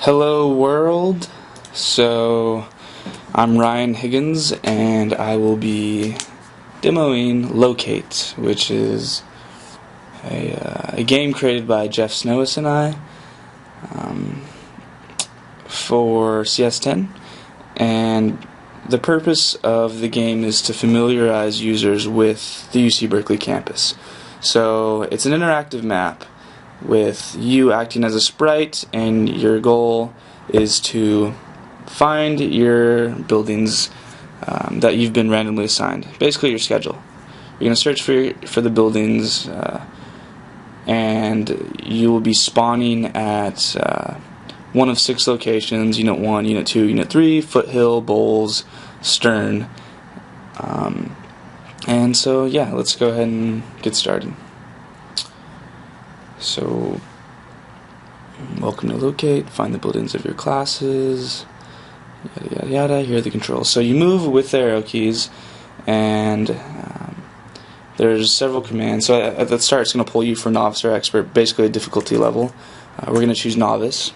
Hello world. So I'm Ryan Higgins and I will be demoing Locate, which is a game created by Jeff Snowis and I for CS10, and the purpose of the game is to familiarize users with the UC Berkeley campus. So it's an interactive map with you acting as a sprite, and your goal is to find your buildings that you've been randomly assigned. Basically your schedule. You're going to search for the buildings, and you will be spawning at one of 6 locations: Unit 1, Unit 2, Unit 3, Foothill, Bowles, Stern. And so yeah, let's go ahead and get started. So, welcome to Locate, find the buildings of your classes, yada yada yada. Here are the controls. So you move with the arrow keys, and there's several commands. So at the start it's going to pull you for Novice or Expert, basically a difficulty level. We're going to choose Novice.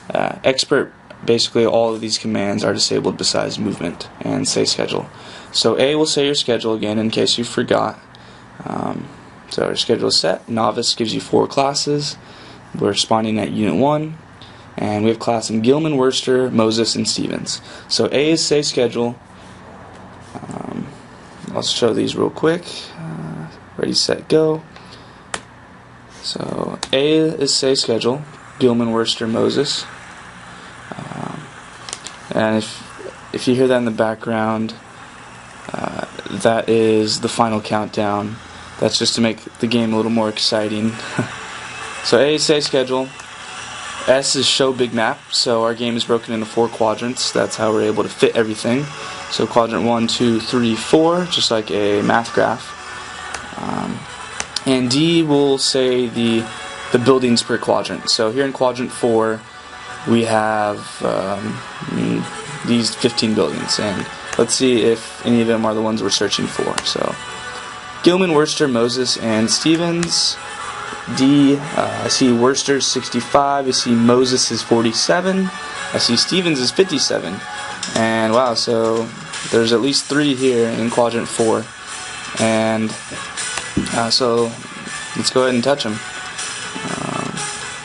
Expert, basically all of these commands are disabled besides movement and say schedule. So A will say your schedule again in case you forgot. So our schedule is set. Novice gives you 4 classes. We're spawning at Unit 1, and we have class in Gilman, Worcester, Moses, and Stevens. So A is say schedule. I'll show these real quick. Ready, set, go. So A is say schedule, Gilman, Worcester, Moses. And if you hear that in the background, that is the final countdown. That's just to make the game a little more exciting. So A is say schedule. S is show big map. So our game is broken into 4 quadrants. That's how we're able to fit everything. So quadrant 1, 2, 3, 4, just like a math graph. And D will say the buildings per quadrant. So here in quadrant 4, we have these 15 buildings, and let's see if any of them are the ones we're searching for. So Gilman, Worcester, Moses, and Stevens. D, I see Worcester 65, I see Moses is 47, I see Stevens is 57, and wow, so there's at least 3 here in quadrant 4, and so let's go ahead and touch them.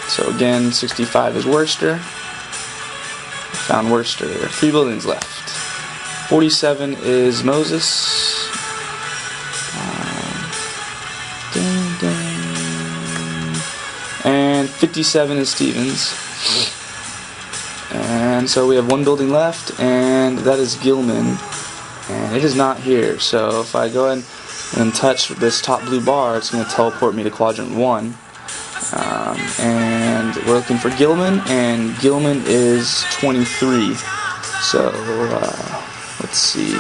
So again, 65 is Worcester. Found Worcester. 3 buildings left. 47 is Moses. And 57 is Stevens. And so we have 1 building left, and that is Gilman. And it is not here. So if I go ahead and touch this top blue bar, it's going to teleport me to quadrant 1. And we're looking for Gilman, and Gilman is 23. So let's see.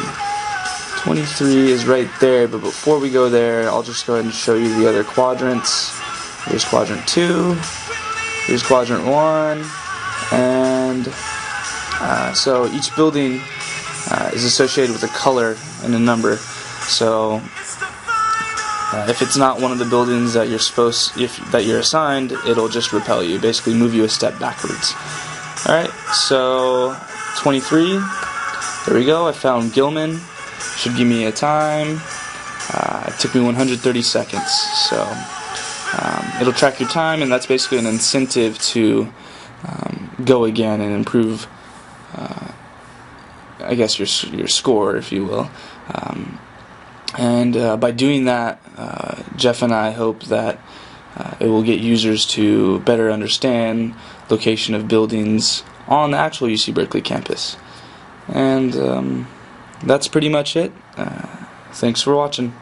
23 is right there, but before we go there, I'll just go ahead and show you the other quadrants. Here's quadrant 2, here's quadrant 1, and so each building is associated with a color and a number. So if it's not one of the buildings that you're assigned, it'll just repel you, basically move you a step backwards. Alright, so 23, there we go, I found Gilman. Should give me a time. It took me 130 seconds, so it'll track your time, and that's basically an incentive to go again and improve, I guess, your score, if you will. And by doing that, Jeff and I hope that it will get users to better understand location of buildings on the actual UC Berkeley campus. And that's pretty much it. Thanks for watching.